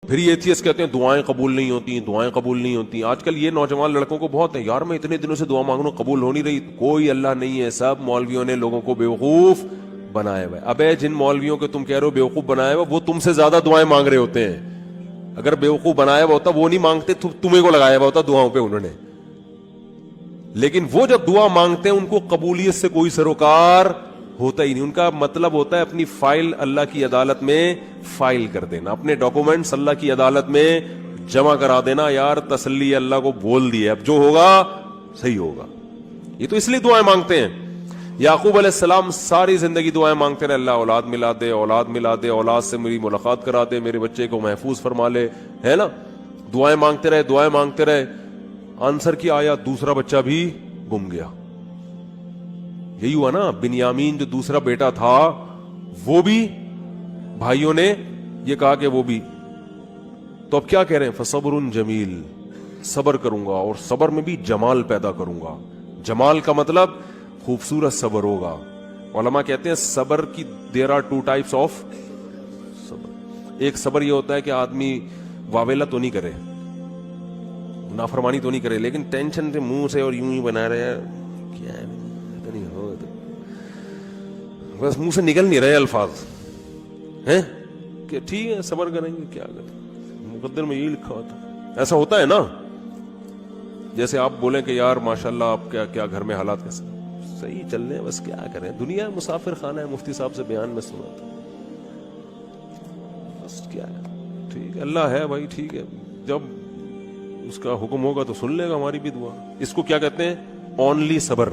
پھر یہ ایتھیسٹ کہتے ہیں دعائیں قبول نہیں ہوتی، دعائیں قبول نہیں ہوتی. آج کل یہ نوجوان لڑکوں کو بہت ہے، یار میں اتنے دنوں سے دعا مانگ رہا ہوں قبول ہو نہیں رہی. کوئی اللہ نہیں ہے، سب مولویوں نے لوگوں کو بیوقوف بنائے ہوئے. ابے جن مولویوں کو تم کہہ رہے ہو بیوقوف بنائے ہوئے، وہ تم سے زیادہ دعائیں مانگ رہے ہوتے ہیں. اگر بیوقوف بنایا ہوا ہوتا وہ نہیں مانگتے، تمہیں کو لگایا ہوا ہوتا دعاؤں پہ انہوں نے. لیکن وہ جب دعا مانگتے ہیں ان کو قبولیت سے کوئی سروکار ہوتا ہی نہیں. ان کا مطلب ہوتا ہے اپنی فائل اللہ کی عدالت میں فائل کر دینا، اپنے ڈاکومنٹس اللہ کی عدالت میں جمع کرا دینا. یار تسلی اللہ کو بول دیا، اب جو ہوگا صحیح ہوگا. یہ تو اس لیے دعائیں مانگتے ہیں. یعقوب علیہ السلام ساری زندگی دعائیں مانگتے رہے، اللہ اولاد ملا دے، اولاد ملا دے، اولاد سے میری ملاقات کرا دے، میرے بچے کو محفوظ فرما لے، ہے نا. دعائیں مانگتے رہے، دعائیں مانگتے رہے. آنسر کیا آیا؟ دوسرا بچہ بھی گم گیا. یہی ہوا نا، بنیامین جو دوسرا بیٹا تھا وہ بھی بھائیوں نے یہ کہا کہ وہ بھی. تو اب کیا کہہ رہے ہیں؟ فصبر جمیل، صبر کروں گا اور صبر میں بھی جمال پیدا کروں گا. جمال کا مطلب خوبصورت صبر ہوگا. علماء کہتے ہیں صبر کی دیر آر ٹو ٹائپس آف صبر. ایک صبر یہ ہوتا ہے کہ آدمی واویلا تو نہیں کرے، نافرمانی تو نہیں کرے، لیکن ٹینشن سے منہ سے اور یوں ہی بنا رہے ہیں، کیا ہے نہیں ہو، بس منہ سے نکل نہیں رہے الفاظ ہیں کہ ٹھیک ہے صبر کریں گے، کیا کریں، مقدر میں یہی لکھا ہوتا. ایسا ہوتا ہے نا. جیسے آپ بولیں کہ یار ماشاءاللہ آپ کیا گھر میں حالات کیسے صحیح چل رہے ہیں، بس کیا کریں، دنیا مسافر خانہ ہے، مفتی صاحب سے بیان میں سنا تھا، بس کیا ہے، ٹھیک ہے اللہ ہے بھائی، ٹھیک ہے، جب اس کا حکم ہوگا تو سن لے گا ہماری بھی دعا. اس کو کیا کہتے ہیں؟ اونلی صبر.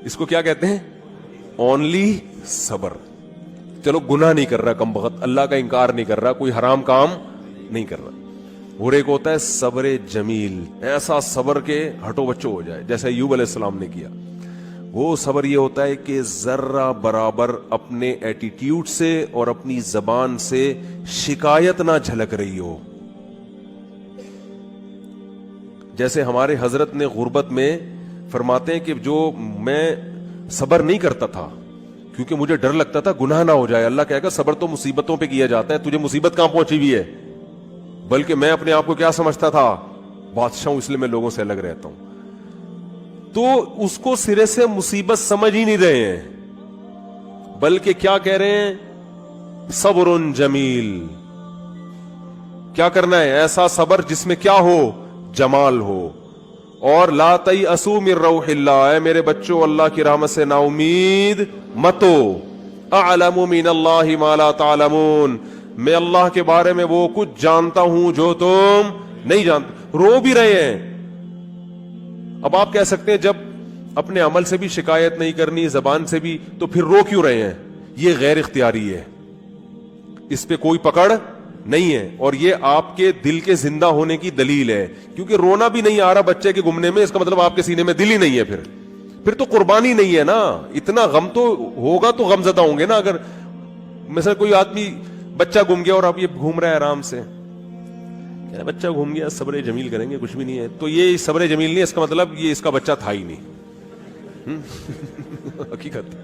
اس کو کیا کہتے ہیں؟ اونلی صبر. چلو گناہ نہیں کر رہا کم بخت، اللہ کا انکار نہیں کر رہا، کوئی حرام کام نہیں کر رہا. اور ایک ہوتا ہے صبر جمیل، ایسا صبر کے ہٹو بچو ہو جائے جیسے ایوب علیہ السلام نے کیا. وہ صبر یہ ہوتا ہے کہ ذرہ برابر اپنے ایٹیٹیوڈ سے اور اپنی زبان سے شکایت نہ جھلک رہی ہو. جیسے ہمارے حضرت نے غربت میں فرماتے ہیں کہ جو میں صبر نہیں کرتا تھا کیونکہ مجھے ڈر لگتا تھا گناہ نہ ہو جائے. اللہ کہے گا صبر تو مصیبتوں پہ کیا جاتا ہے، تجھے مصیبت کہاں پہنچی ہوئی ہے؟ بلکہ میں اپنے آپ کو کیا سمجھتا تھا؟ بادشاہ ہوں، اس لیے میں لوگوں سے الگ رہتا ہوں. تو اس کو سرے سے مصیبت سمجھ ہی نہیں رہے ہیں، بلکہ کیا کہہ رہے ہیں؟ صبر جمیل. کیا کرنا ہے؟ ایسا صبر جس میں کیا ہو؟ جمال ہو. اور لا تیأسوا من روح اللہ، اے میرے بچوں اللہ کی رحمت سے نا امید مت ہو. اعلم من اللہ ما لا تعلمون، میں اللہ کے بارے میں وہ کچھ جانتا ہوں جو تم نہیں جانتے. رو بھی رہے ہیں. اب آپ کہہ سکتے ہیں جب اپنے عمل سے بھی شکایت نہیں کرنی، زبان سے بھی، تو پھر رو کیوں رہے ہیں؟ یہ غیر اختیاری ہے، اس پہ کوئی پکڑ نہیں ہے، اور یہ آپ کے دل کے زندہ ہونے کی دلیل ہے. کیونکہ رونا بھی نہیں آ رہا بچے کے گمنے میں، اس کا مطلب آپ کے سینے میں دل ہی نہیں ہے. پھر تو قربانی نہیں ہے نا. اتنا غم تو ہوگا تو غم زدہ ہوں گے نا. اگر مثلا کوئی آدمی بچہ گم گیا اور اب یہ گھوم رہا ہے آرام سے، بچہ گھوم گیا صبر جمیل کریں گے، کچھ بھی نہیں ہے، تو یہ صبر جمیل نہیں، اس کا مطلب یہ اس کا بچہ تھا ہی نہیں. حقیقت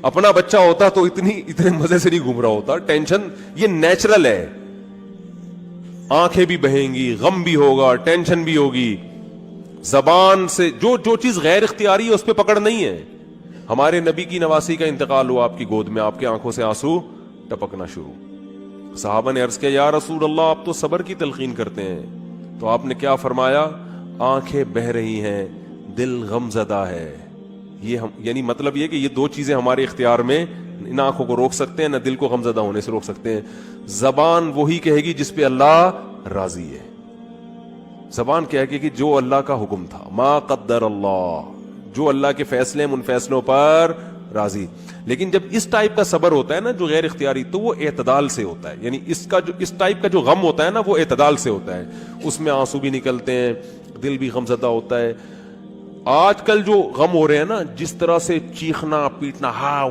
اپنا بچہ ہوتا تو اتنے مزے سے نہیں گھوم رہا ہوتا. ٹینشن یہ نیچرل ہے، آنکھیں بھی بہیں گی، غم بھی ہوگا، ٹینشن بھی ہوگی. زبان سے جو چیز غیر اختیاری ہے اس پہ پکڑ نہیں ہے. ہمارے نبی کی نواسی کا انتقال ہوا آپ کی گود میں، آپ کی آنکھوں سے آنسو ٹپکنا شروع. صحابہ نے عرض کیا یا رسول اللہ آپ تو صبر کی تلقین کرتے ہیں. تو آپ نے کیا فرمایا؟ آنکھیں بہ رہی ہیں، دل غم زدہ ہے. یہ یعنی مطلب یہ کہ یہ دو چیزیں ہمارے اختیار میں، نہ آنکھوں کو روک سکتے ہیں نہ دل کو غم زدہ ہونے سے روک سکتے ہیں. زبان وہی کہے گی جس پہ اللہ راضی ہے. زبان کہے گی کہ جو اللہ کا حکم تھا، ما قدر اللہ، جو اللہ کے فیصلے ان فیصلوں پر راضی. لیکن جب اس ٹائپ کا صبر ہوتا ہے نا جو غیر اختیاری، تو وہ اعتدال سے ہوتا ہے. یعنی اس ٹائپ کا جو غم ہوتا ہے نا وہ اعتدال سے ہوتا ہے. اس میں آنسو بھی نکلتے ہیں، دل بھی غم زدہ ہوتا ہے. آج کل جو غم ہو رہے ہیں نا، جس طرح سے چیخنا پیٹنا، ہاں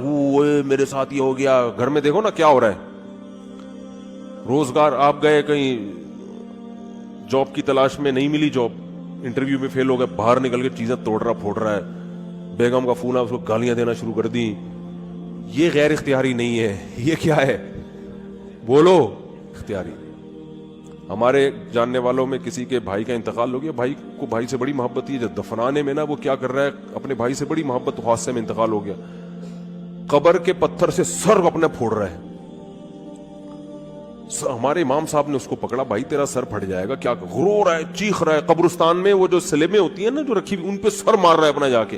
میرے ساتھ یہ ہو گیا، گھر میں دیکھو نا کیا ہو رہا ہے. روزگار آپ گئے کہیں جاب کی تلاش میں، نہیں ملی جاب، انٹرویو میں فیل ہو گئے، باہر نکل کے چیزیں توڑ رہا پھوڑ رہا ہے. بیگم کا فون آیا، اس کو گالیاں دینا شروع کر دی. یہ غیر اختیاری نہیں ہے، یہ کیا ہے؟ بولو، اختیاری۔ ہمارے جاننے والوں میں کسی کے بھائی کا انتقال ہو گیا، بھائی کو بھائی سے بڑی محبت ہے، جب دفنانے میں نا وہ کیا کر رہا ہے، اپنے بھائی سے بڑی محبت، حادثے میں انتقال ہو گیا، قبر کے پتھر سے سر اپنا پھوڑ رہا ہے۔ ہمارے امام صاحب نے اس کو پکڑا، بھائی تیرا سر پھٹ جائے گا، کیا رو رہا ہے، چیخ رہا ہے، قبرستان میں وہ جو سلیبیں ہوتی ہیں نا جو رکھی ہوئی، ان پہ سر مار رہا ہے اپنا جا کے۔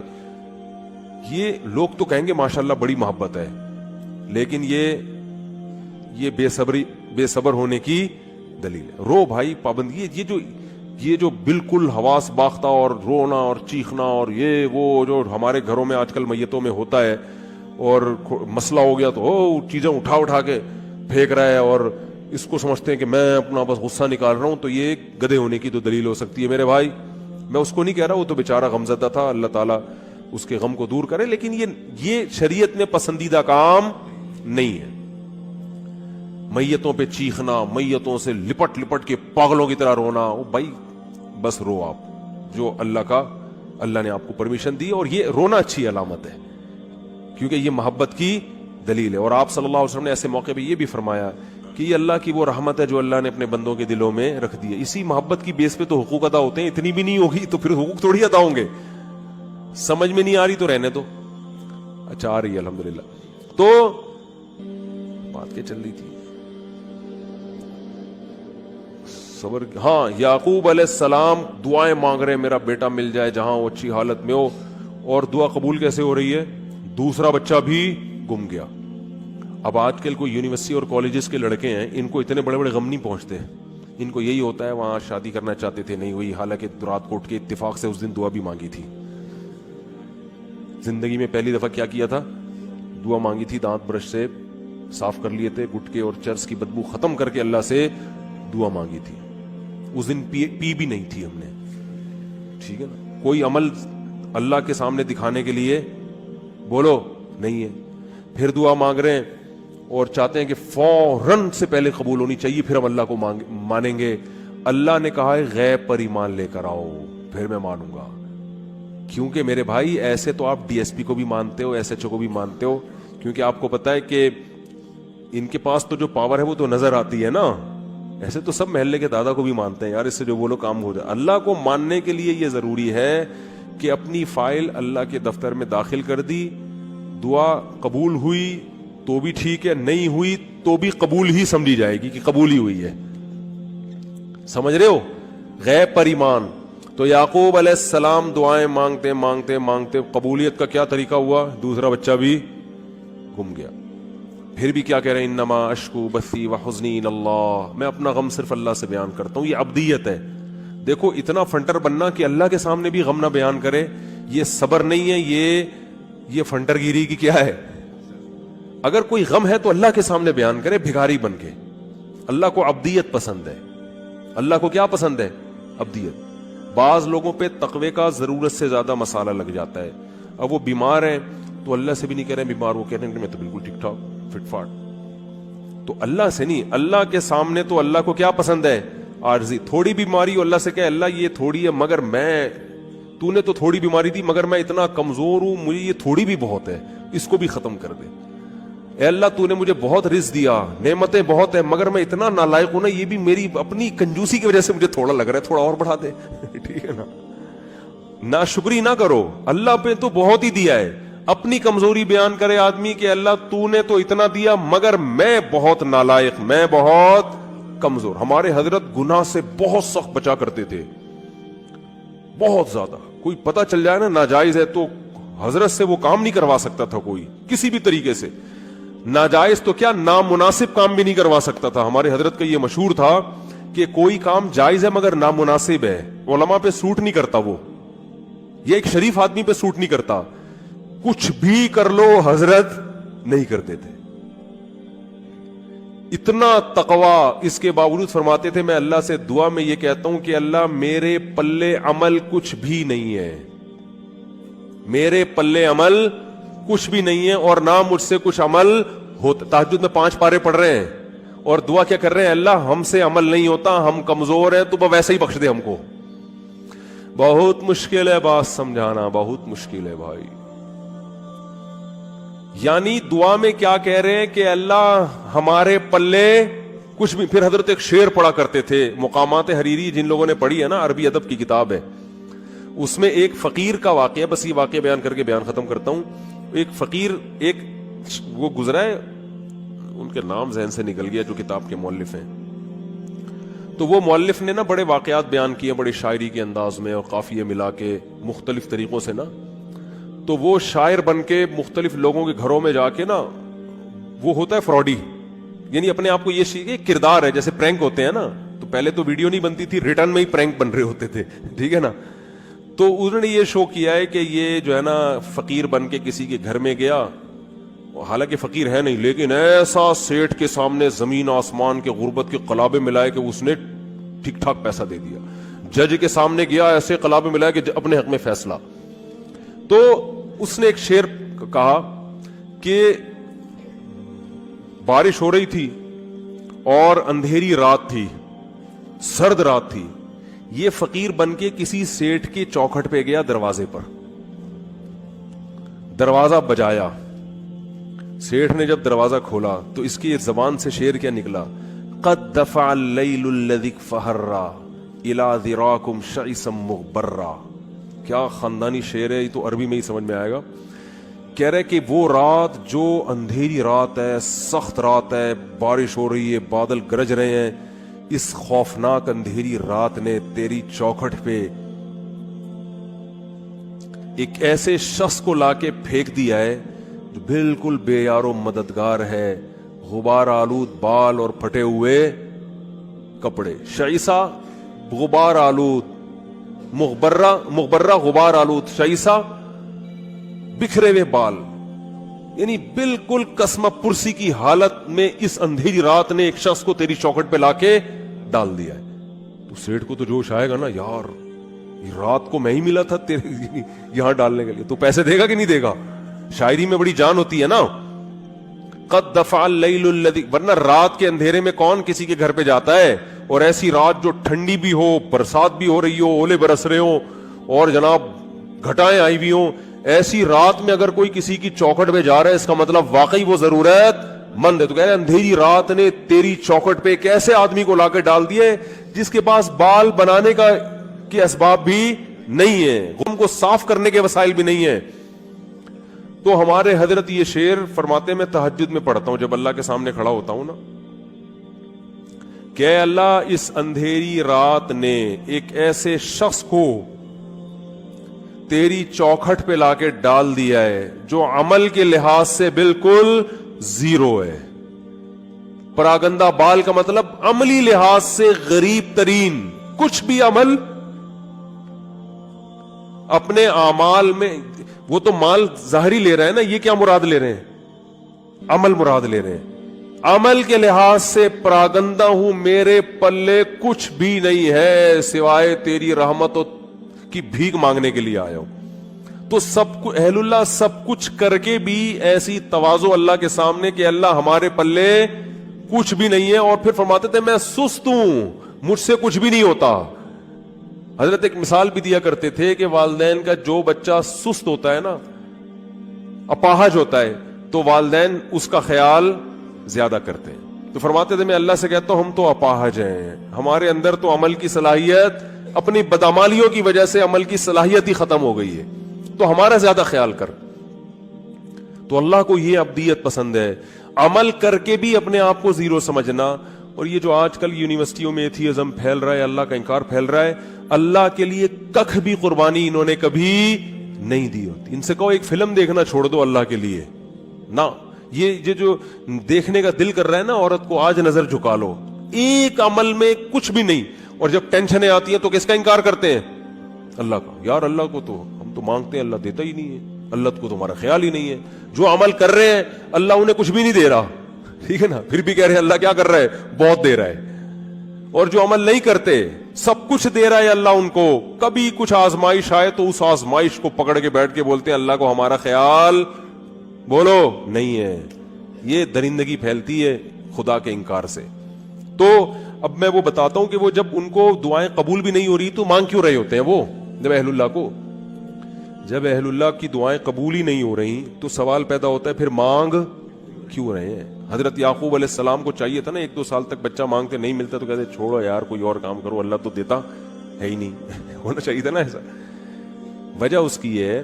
یہ لوگ تو کہیں گے ماشاءاللہ بڑی محبت ہے، لیکن یہ بے صبر ہونے کی دلیل ہے۔ رو بھائی، پابندی، یہ جو بالکل حواس باختہ اور رونا اور چیخنا اور یہ وہ جو ہمارے گھروں میں آج کل میتوں میں ہوتا ہے، اور مسئلہ ہو گیا تو چیزیں اٹھا کے پھینک رہا ہے اور اس کو سمجھتے ہیں کہ میں اپنا بس غصہ نکال رہا ہوں، تو یہ گدھے ہونے کی تو دلیل ہو سکتی ہے میرے بھائی۔ میں اس کو نہیں کہہ رہا، وہ تو بیچارہ غمزدہ تھا، اللہ تعالیٰ اس کے غم کو دور کرے، لیکن یہ شریعت میں پسندیدہ کام نہیں ہے۔ میتوں پہ چیخنا، میتوں سے لپٹ کے پاگلوں کی طرح رونا، او بھائی بس رو آپ، جو اللہ نے آپ کو پرمیشن دی، اور یہ رونا اچھی علامت ہے کیونکہ یہ محبت کی دلیل ہے۔ اور آپ صلی اللہ علیہ وسلم نے ایسے موقع پہ یہ بھی فرمایا کہ یہ اللہ کی وہ رحمت ہے جو اللہ نے اپنے بندوں کے دلوں میں رکھ دی ہے۔ اسی محبت کی بیس پہ تو حقوق ادا ہوتے ہیں، اتنی بھی نہیں ہوگی تو پھر حقوق تھوڑی ادا ہوں گے۔ سمجھ میں نہیں آ رہی تو رہنے دو، اچھا آ رہی ہے الحمدللہ۔ تو بات کیا چل رہی تھی؟ صبر۔ ہاں، یعقوب علیہ السلام دعائیں مانگ رہے ہیں میرا بیٹا مل جائے جہاں وہ اچھی حالت میں ہو، اور دعا قبول کیسے ہو رہی ہے؟ دوسرا بچہ بھی گم گیا۔ اب آج کل کوئی یونیورسٹی اور کالجز کے لڑکے ہیں، ان کو اتنے بڑے غم نہیں پہنچتے، ان کو یہی ہوتا ہے وہاں شادی کرنا چاہتے تھے نہیں ہوئی، حالانکہ رات کو اٹھ کے اتفاق سے اس دن دعا بھی مانگی تھی، زندگی میں پہلی دفعہ کیا تھا، دعا مانگی تھی، دانت برش سے صاف کر لیے تھے، گٹکے اور چرس کی بدبو ختم کر کے اللہ سے دعا مانگی تھی، اس دن پی بھی نہیں تھی ہم نے، ٹھیک ہے نا۔ کوئی عمل اللہ کے سامنے دکھانے کے لیے بولو نہیں ہے، پھر دعا مانگ رہے ہیں اور چاہتے ہیں کہ فوراً سے پہلے قبول ہونی چاہیے، پھر ہم اللہ کو مانیں گے۔ اللہ نے کہا ہے غیب پر ایمان لے کر آؤ، پھر میں مانوں گا، کیونکہ میرے بھائی ایسے تو آپ ڈی ایس پی کو بھی مانتے ہو، ایس ایچ او کو بھی مانتے ہو، کیونکہ آپ کو پتا ہے کہ ان کے پاس تو جو پاور ہے وہ تو نظر آتی ہے نا، ایسے تو سب محلے کے دادا کو بھی مانتے ہیں، یار اس سے جو بولو کام ہو جائے۔ اللہ کو ماننے کے لیے یہ ضروری ہے کہ اپنی فائل اللہ کے دفتر میں داخل کر دی، دعا قبول ہوئی تو بھی ٹھیک ہے، نہیں ہوئی تو بھی قبول ہی سمجھی جائے گی کہ قبول ہی ہوئی ہے، سمجھ رہے ہو؟ غیب پر ایمان۔ تو یعقوب علیہ السلام دعائیں مانگتے قبولیت کا کیا طریقہ ہوا؟ دوسرا بچہ بھی گم گیا۔ پھر بھی کیا کہہ رہے ہیں؟ انما اشکو بثی وحزنی الی اللہ، میں اپنا غم صرف اللہ سے بیان کرتا ہوں۔ یہ عبدیت ہے۔ دیکھو اتنا فنٹر بننا کہ اللہ کے سامنے بھی غم نہ بیان کرے، یہ صبر نہیں ہے، یہ فنٹر گیری کی کیا ہے؟ اگر کوئی غم ہے تو اللہ کے سامنے بیان کرے بھکاری بن کے۔ اللہ کو عبدیت پسند ہے۔ اللہ کو کیا پسند ہے؟ عبدیت۔ بعض لوگوں پہ تقوی کا ضرورت سے زیادہ مسالہ لگ جاتا ہے، اب وہ بیمار ہیں تو اللہ سے بھی نہیں کہہ رہے ہیں بیمار، وہ کہہ رہے ہیں کہ میں تو بالکل ٹھیک ٹھاک فٹ فاٹ، تو اللہ سے نہیں، اللہ کے سامنے تو اللہ کو کیا پسند ہے؟ عارضی۔ تھوڑی بیماری ہو اللہ سے کہے اللہ یہ تھوڑی ہے، مگر تو نے تو تھوڑی بیماری دی، مگر میں اتنا کمزور ہوں، مجھے یہ تھوڑی بھی بہت ہے، اس کو بھی ختم کر دے۔ اے اللہ تو نے مجھے بہت رزق دیا، نعمتیں بہت ہیں، مگر میں اتنا نالائق ہوں نا، یہ بھی میری اپنی کنجوسی کی وجہ سے مجھے تھوڑا لگ رہا ہے، تھوڑا اور بڑھا دے ٹھیک ہے نا۔ ناشکری نہ کرو، اللہ پہ تو بہت ہی دیا ہے، اپنی کمزوری بیان کرے آدمی کہ اللہ تو نے تو اتنا دیا مگر میں بہت نالائق، میں بہت کمزور۔ ہمارے حضرت گناہ سے بہت سخت بچا کرتے تھے، بہت زیادہ۔ کوئی پتہ چل جائے نا ناجائز ہے تو حضرت سے وہ کام نہیں کروا سکتا تھا کوئی کسی بھی طریقے سے، ناجائز تو کیا نامناسب کام بھی نہیں کروا سکتا تھا۔ ہمارے حضرت کا یہ مشہور تھا کہ کوئی کام جائز ہے مگر نامناسب ہے، علماء پہ سوٹ نہیں کرتا، وہ یہ ایک شریف آدمی پہ سوٹ نہیں کرتا، کچھ بھی کر لو حضرت نہیں کرتے تھے، اتنا تقوی۔ اس کے باوجود فرماتے تھے میں اللہ سے دعا میں یہ کہتا ہوں کہ اللہ میرے پلے عمل کچھ بھی نہیں ہے، میرے پلے عمل کچھ بھی نہیں ہے اور نہ مجھ سے کچھ عمل ہوتا۔ تہجد میں 5 پارے پڑھ رہے ہیں اور دعا کیا کر رہے ہیں؟ اللہ ہم سے عمل نہیں ہوتا، ہم کمزور ہیں، تو ویسے ہی بخش دے ہم کو۔ بہت مشکل ہے بات سمجھانا، بہت مشکل ہے بھائی۔ یعنی دعا میں کیا کہہ رہے ہیں کہ اللہ ہمارے پلے کچھ بھی. پھر حضرت ایک شعر پڑھا کرتے تھے, مقامات حریری جن لوگوں نے پڑھی ہے نا, عربی ادب کی کتاب ہے, اس میں ایک فقیر کا واقعہ, بس یہ واقعہ بیان کر کے بیان ختم کرتا ہوں. ایک فقیر, ایک وہ گزرا ہے, ان کے نام ذہن سے نکل گیا جو کتاب کے مؤلف ہیں, تو وہ مؤلف نے نا بڑے واقعات بیان کیے بڑے شاعری کے انداز میں اور قافیے ملا کے مختلف طریقوں سے نا. تو وہ شاعر بن کے مختلف لوگوں کے گھروں میں جا کے نا, وہ ہوتا ہے فراڈی, یعنی اپنے آپ کو یہ کردار ہے, جیسے پرینک ہوتے ہیں نا, تو پہلے تو ویڈیو نہیں بنتی تھی, ریٹرن میں ہی پرینک بن رہے ہوتے تھے, ٹھیک ہے نا. تو انہوں نے یہ شو کیا ہے کہ یہ جو ہے نا فقیر بن کے کسی کے گھر میں گیا, حالانکہ فقیر ہے نہیں, لیکن ایسا سیٹھ کے سامنے زمین آسمان کے غربت کے قلابے ملائے کہ اس نے ٹھیک ٹھاک پیسہ دے دیا. جج کے سامنے گیا, ایسے قلابے ملائے کہ اپنے حق میں فیصلہ. تو اس نے ایک شعر کہا کہ بارش ہو رہی تھی اور اندھیری رات تھی, سرد رات تھی. یہ فقیر بن کے کسی سیٹھ کے چوکھٹ پہ گیا, دروازے پر دروازہ بجایا. سیٹھ نے جب دروازہ کھولا تو اس کی زبان سے شعر کیا نکلا, قد دفع اللیل الذی فہرا الی ذراکم شعثا مغبرا. کیا خاندانی شعر ہے, یہ تو عربی میں ہی سمجھ میں آئے گا. کہہ رہے کہ وہ رات جو اندھیری رات ہے, سخت رات ہے, بارش ہو رہی ہے, بادل گرج رہے ہیں, اس خوفناک اندھیری رات نے تیری چوکھٹ پہ ایک ایسے شخص کو لا کے پھینک دیا ہے جو بالکل بے یار و مددگار ہے, غبار آلود بال اور پھٹے ہوئے کپڑے. شعیسا غبار آلود, مغبرہ غبار آلود, شعیسا بکھرے ہوئے بال, یعنی بالکل قسمہ پرسی کی حالت میں اس اندھیری رات نے ایک شخص کو تیری چوکھٹ پہ لا کے ڈال دیا ہے. تو سیٹھ کو تو جوش آئے گا نا, یار یہ رات کو میں ہی ملا تھا تیرے یہاں ڈالنے کے لیے, تو پیسے دے گا کہ نہیں دے گا. شاعری میں بڑی جان ہوتی ہے نا. قد دفع اللیل الذی, ورنہ رات کے اندھیرے میں کون کسی کے گھر پہ جاتا ہے, اور ایسی رات جو ٹھنڈی بھی ہو, برسات بھی ہو رہی ہو, اولے برس رہے ہو اور جناب گھٹائیں آئی بھی ہوں, ایسی رات میں اگر کوئی کسی کی چوکھٹ پہ جا رہا ہے اس کا مطلب واقعی وہ ضرورت مند ہے. تو کہہ رہے اندھیری رات نے تیری چوکھٹ پہ ایک ایسے آدمی کو لا کے ڈال دیے جس کے پاس بال بنانے کا کے اسباب بھی نہیں ہے, غم کو صاف کرنے کے وسائل بھی نہیں ہے. تو ہمارے حضرت یہ شعر فرماتے, میں تہجد میں پڑھتا ہوں جب اللہ کے سامنے کھڑا ہوتا ہوں نا, کہ اے اللہ اس اندھیری رات نے ایک ایسے شخص کو تیری چوکھٹ پہ لا کے ڈال دیا ہے جو عمل کے لحاظ سے بالکل زیرو ہے. پراگندہ بال کا مطلب عملی لحاظ سے غریب ترین, کچھ بھی عمل اپنے اعمال میں, وہ تو مال ظاہری لے رہے ہیں نا, یہ کیا مراد لے رہے ہیں, عمل مراد لے رہے ہیں. عمل کے لحاظ سے پراگندہ ہوں, میرے پلے کچھ بھی نہیں ہے سوائے تیری رحمت کی بھیک مانگنے کے لیے آیا ہوں. تو سب کو اہل اللہ سب کچھ کر کے بھی ایسی تواضع اللہ کے سامنے کہ اللہ ہمارے پلے کچھ بھی نہیں ہے, اور پھر فرماتے تھے میں سست ہوں, مجھ سے کچھ بھی نہیں ہوتا. حضرت ایک مثال بھی دیا کرتے تھے کہ والدین کا جو بچہ سست ہوتا ہے نا, اپاہج ہوتا ہے, تو والدین اس کا خیال زیادہ کرتے ہیں. تو فرماتے تھے میں اللہ سے کہتا ہوں ہم تو اپاہج ہیں, ہمارے اندر تو عمل کی صلاحیت اپنی بدعمالیوں کی وجہ سے عمل کی صلاحیت ہی ختم ہو گئی ہے, تو ہمارا زیادہ خیال کر. تو اللہ کو یہ عبدیت پسند ہے, عمل کر کے بھی اپنے آپ کو زیرو سمجھنا. اور یہ جو آج کل یونیورسٹیوں میں ایتھیزم پھیل رہا ہے, اللہ کا انکار پھیل رہا ہے, اللہ کے لیے ککھ بھی قربانی انہوں نے کبھی نہیں دی ہوتی. ان سے کہو ایک فلم دیکھنا چھوڑ دو اللہ کے لیے نا, یہ جو دیکھنے کا دل کر رہا ہے نا عورت کو, آج نظر جھکا لو, ایک عمل میں کچھ بھی نہیں. اور جب ٹینشنیں آتی ہیں تو کس کا انکار کرتے ہیں, اللہ کا. یار اللہ کو تو ہم تو مانگتے ہیں, اللہ دیتا ہی نہیں ہے, اللہ کو تمہارا خیال ہی نہیں ہے. جو عمل کر رہے ہیں اللہ انہیں کچھ بھی نہیں دے رہا, ٹھیک ہے نا, پھر بھی کہہ رہے ہیں اللہ کیا کر رہا ہے, بہت دے رہا ہے. اور جو عمل نہیں کرتے سب کچھ دے رہا ہے اللہ ان کو, کبھی کچھ آزمائش آئے تو اس آزمائش کو پکڑ کے بیٹھ کے بولتے ہیں اللہ کو ہمارا خیال بولو نہیں ہے. یہ درندگی پھیلتی ہے خدا کے انکار سے. تو اب میں وہ بتاتا ہوں کہ وہ جب ان کو دعائیں قبول بھی نہیں ہو رہی تو مانگ کیوں رہے ہوتے ہیں وہ, جب اہل اللہ کو جب اہل اللہ کی دعائیں قبول ہی نہیں ہو رہی تو سوال پیدا ہوتا ہے پھر مانگ کیوں رہے ہیں؟ حضرت یعقوب علیہ السلام کو چاہیے تھا نا 1-2 سال تک بچہ مانگتے نہیں ملتا تو کہتے چھوڑو یار کوئی اور کام کرو، اللہ تو دیتا ہے ہی نہیں ہونا چاہیے تھا نا ایسا۔ وجہ اس کی ہے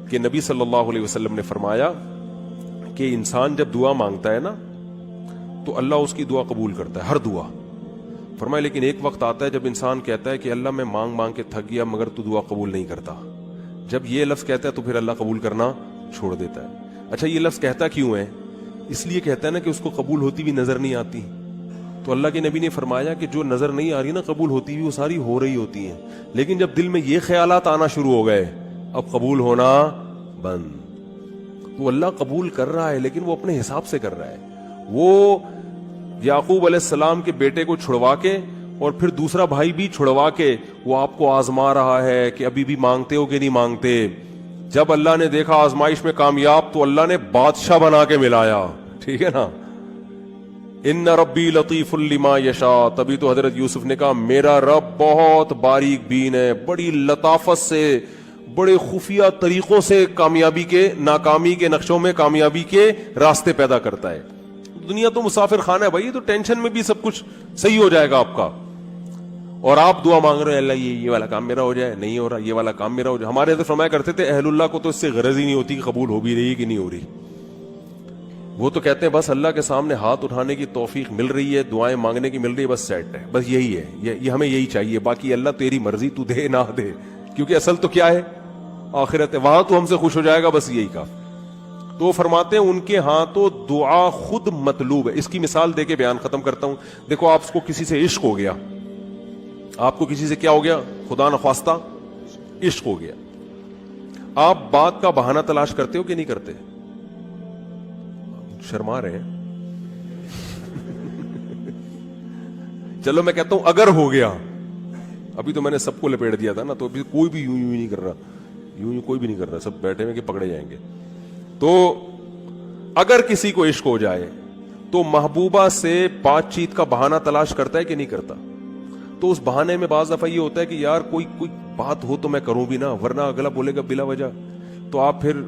کہ نبی صلی اللہ علیہ وسلم نے فرمایا کہ انسان جب دعا مانگتا ہے نا تو اللہ اس کی دعا قبول کرتا ہے، ہر دعا۔ فرمایا لیکن ایک وقت آتا ہے جب انسان کہتا ہے کہ اللہ میں مانگ مانگ کے تھک گیا مگر تو دعا قبول نہیں کرتا، جب یہ لفظ کہتا ہے تو پھر اللہ قبول کرنا چھوڑ دیتا ہے۔ اچھا یہ لفظ کہتا کیوں ہے؟ اس لیے کہتا ہے نا کہ اس کو قبول ہوتی بھی نظر نہیں آتی، تو اللہ کے نبی نے فرمایا کہ جو نظر نہیں آ رہی نا قبول ہوتی بھی وہ ساری ہو رہی ہوتی ہیں، لیکن جب دل میں یہ خیالات آنا شروع ہو گئے اب قبول ہونا بند۔ تو اللہ قبول کر رہا ہے لیکن وہ اپنے حساب سے کر رہا ہے۔ وہ یعقوب علیہ السلام کے بیٹے کو چھڑوا کے اور پھر دوسرا بھائی بھی چھڑوا کے وہ آپ کو آزما رہا ہے کہ ابھی بھی مانگتے ہو کہ نہیں مانگتے۔ جب اللہ نے دیکھا آزمائش میں کامیاب تو اللہ نے بادشاہ بنا کے ملایا، ٹھیک ہے نا، ان ربی لطیف لما یشاء۔ تبھی تو حضرت یوسف نے کہا میرا رب بہت باریک بین ہے، بڑی لطافت سے بڑے خفیہ طریقوں سے کامیابی کے ناکامی کے نقشوں میں کامیابی کے راستے پیدا کرتا ہے۔ دنیا تو مسافر خانہ ہے بھائی، تو ٹینشن میں بھی سب کچھ صحیح ہو جائے گا آپ کا، اور آپ دعا مانگ رہے ہیں اللہ یہ والا کام میرا ہو جائے، نہیں ہو رہا یہ والا کام میرا ہو جائے۔ ہمارے حضرت فرمایا کرتے تھے اہل اللہ کو تو اس سے غرض ہی نہیں ہوتی کہ قبول ہو بھی رہی ہے کہ نہیں ہو رہی، وہ تو کہتے ہیں بس اللہ کے سامنے ہاتھ اٹھانے کی توفیق مل رہی ہے، دعائیں مانگنے کی مل رہی ہے، بس سیٹ ہے، بس یہی ہے، یہ ہمیں یہی چاہیے، باقی اللہ تیری مرضی، تو دے نہ دے، کیونکہ اصل تو کیا ہے آخرت ہے، وہاں تو ہم سے خوش ہو جائے گا، بس یہی کافی۔ تو فرماتے ہیں ان کے ہاں تو دعا خود مطلوب ہے۔ اس کی مثال دے کے بیان ختم کرتا ہوں۔ دیکھو آپ کو کسی سے عشق ہو گیا، آپ کو کسی سے کیا ہو گیا، خدا نخواستہ عشق ہو گیا، آپ بات کا بہانہ تلاش کرتے ہو کہ نہیں کرتے؟ شرما رہے ہیں چلو میں کہتا ہوں اگر ہو گیا، ابھی تو میں نے سب کو لپیٹ دیا تھا نا، تو ابھی کوئی بھی یوں نہیں کر رہا، یوں کوئی بھی نہیں کر رہا، سب بیٹھے ہوئے کہ پکڑے جائیں گے۔ تو اگر کسی کو عشق ہو جائے تو محبوبہ سے بات چیت کا بہانہ تلاش کرتا ہے کہ نہیں کرتا؟ تو اس بہانے میں بعض دفعہ یہ ہوتا ہے کہ یار کوئی بات ہو تو میں کروں بھی نا، ورنہ اگلا بولے گا بلا وجہ، تو آپ پھر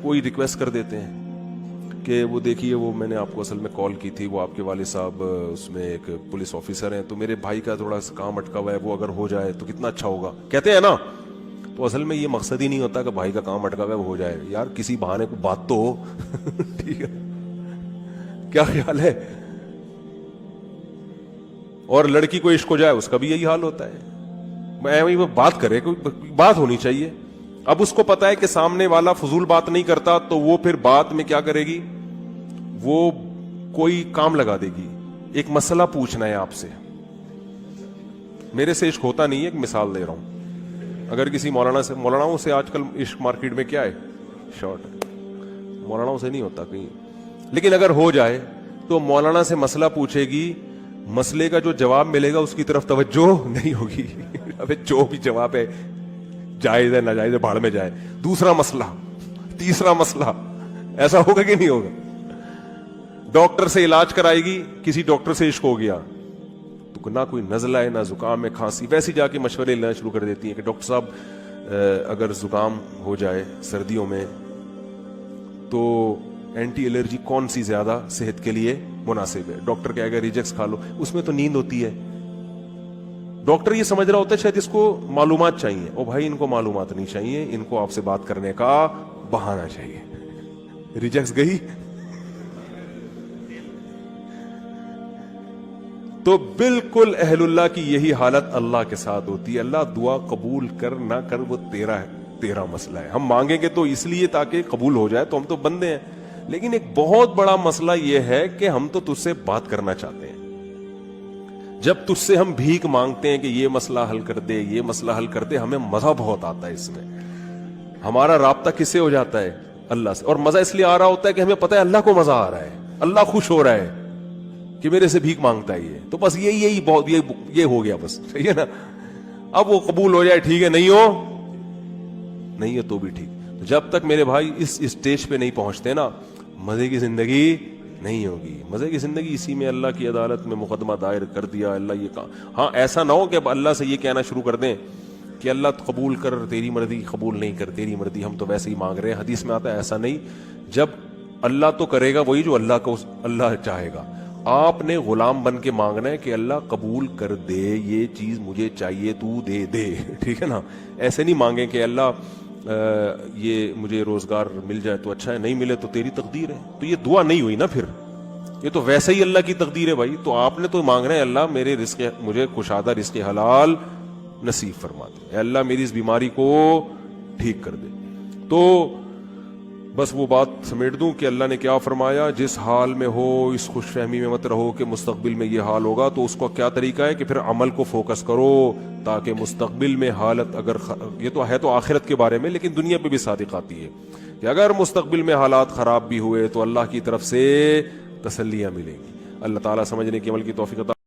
کوئی ریکویسٹ کر دیتے ہیں کہ وہ دیکھیے وہ میں نے آپ کو اصل میں کال کی تھی، وہ آپ کے والد صاحب اس میں ایک پولیس آفیسر ہیں، تو میرے بھائی کا تھوڑا سا کام اٹکا ہوا ہے، وہ اگر ہو جائے تو کتنا اچھا ہوگا، کہتے ہیں نا۔ تو اصل میں یہ مقصد ہی نہیں ہوتا کہ بھائی کا کام اٹکا ہوا ہے وہ ہو جائے، یار کسی بہانے کو بات تو ہو ٹھیک ہے، کیا خیال ہے؟ اور لڑکی کو عشق ہو جائے اس کا بھی یہی حال ہوتا ہے، وہ بات کرے، کوئی بات ہونی چاہیے۔ اب اس کو پتا ہے کہ سامنے والا فضول بات نہیں کرتا، تو وہ پھر بات میں کیا کرے گی، وہ کوئی کام لگا دے گی۔ ایک مسئلہ پوچھنا ہے آپ سے، میرے سے عشق ہوتا نہیں ہے، ایک مثال دے رہا ہوں، اگر کسی مولانا سے آج کل عشق مارکیٹ میں کیا ہے، شارٹ، مولانا سے نہیں ہوتا کہیں، لیکن اگر ہو جائے تو مولانا سے مسئلہ پوچھے گی، مسئلے کا جو جواب ملے گا اس کی طرف توجہ نہیں ہوگی ابے جو بھی جواب ہے جائز ہے ناجائز ہے بھاڑ میں جائے، دوسرا مسئلہ، تیسرا مسئلہ، ایسا ہوگا کہ نہیں ہوگا؟ ڈاکٹر سے علاج کرائے گی، کسی ڈاکٹر سے عشق ہو گیا تو نہ کوئی نزلہ ہے نہ زکام ہے کھانسی، ویسے جا کے مشورے لینا شروع کر دیتی ہیں کہ ڈاکٹر صاحب اگر زکام ہو جائے سردیوں میں تو اینٹی الرجی کون سی زیادہ صحت کے لیے مناسب ہے؟ ڈاکٹر کہے گا ریجیکس کھا لو، اس میں تو نیند ہوتی ہے۔ ڈاکٹر یہ سمجھ رہا ہوتا ہے شاید اس کو معلومات چاہیے، او بھائی ان کو معلومات نہیں چاہیے، ان کو آپ سے بات کرنے کا بہانہ چاہیے، ریجیکس گئی۔ تو بالکل اہل اللہ کی یہی حالت اللہ کے ساتھ ہوتی ہے، اللہ دعا قبول کر نہ کر وہ تیرا مسئلہ ہے، ہم مانگیں گے تو اس لیے تاکہ قبول ہو جائے، تو ہم تو بندے ہیں، لیکن ایک بہت بڑا مسئلہ یہ ہے کہ ہم تو تجھ سے بات کرنا چاہتے ہیں، جب تجھ سے ہم بھیک مانگتے ہیں کہ یہ مسئلہ حل کر دے، یہ مسئلہ حل کر دے، ہمیں مزہ بہت آتا ہے اس میں، ہمارا رابطہ کس سے ہو جاتا ہے؟ اللہ سے، اور مزہ اس لیے آ رہا ہوتا ہے کہ ہمیں پتہ ہے اللہ کو مزہ آ رہا ہے، اللہ خوش ہو رہا ہے کہ میرے سے بھیک مانگتا ہے یہ، تو بس یہی بہت یہ ہو گیا، بس صحیح ہے نا۔ اب وہ قبول ہو جائے ٹھیک ہے، نہیں ہے تو بھی ٹھیک۔ تو جب تک میرے بھائی اس اسٹیج پہ نہیں پہنچتے نا، مزے کی زندگی نہیں ہوگی۔ مزے کی زندگی اسی میں اللہ کی عدالت میں مقدمہ دائر کر دیا، اللہ یہ کہا، ہاں ایسا نہ ہو کہ اب اللہ سے یہ کہنا شروع کر دیں کہ اللہ قبول کر، تیری مرضی، قبول نہیں کر تیری مرضی، ہم تو ویسے ہی مانگ رہے ہیں. حدیث میں آتا ہے ایسا نہیں، جب اللہ تو کرے گا وہی جو اللہ چاہے گا. آپ نے غلام بن کے مانگنا ہے کہ اللہ قبول کر دے، یہ چیز مجھے چاہیے تو دے دے. ٹھیک ہے نا؟ ایسے نہیں مانگیں کہ اللہ یہ مجھے روزگار مل جائے تو اچھا ہے، نہیں ملے تو تیری تقدیر ہے. تو یہ دعا نہیں ہوئی نا، پھر یہ تو ویسے ہی اللہ کی تقدیر ہے بھائی. تو آپ نے تو مانگنا ہے اللہ میرے رزق، مجھے کشادہ رزق حلال نصیب فرما دے، اے اللہ میری اس بیماری کو ٹھیک کر دے. تو بس وہ بات سمیٹ دوں کہ اللہ نے کیا فرمایا، جس حال میں ہو اس خوش فہمی میں مت رہو کہ مستقبل میں یہ حال ہوگا. تو اس کا کیا طریقہ ہے کہ پھر عمل کو فوکس کرو تاکہ مستقبل میں حالت اگر یہ تو ہے تو آخرت کے بارے میں، لیکن دنیا پہ بھی صادق آتی ہے کہ اگر مستقبل میں حالات خراب بھی ہوئے تو اللہ کی طرف سے تسلیاں ملیں گی. اللہ تعالیٰ سمجھنے کی عمل کی توفیق عطا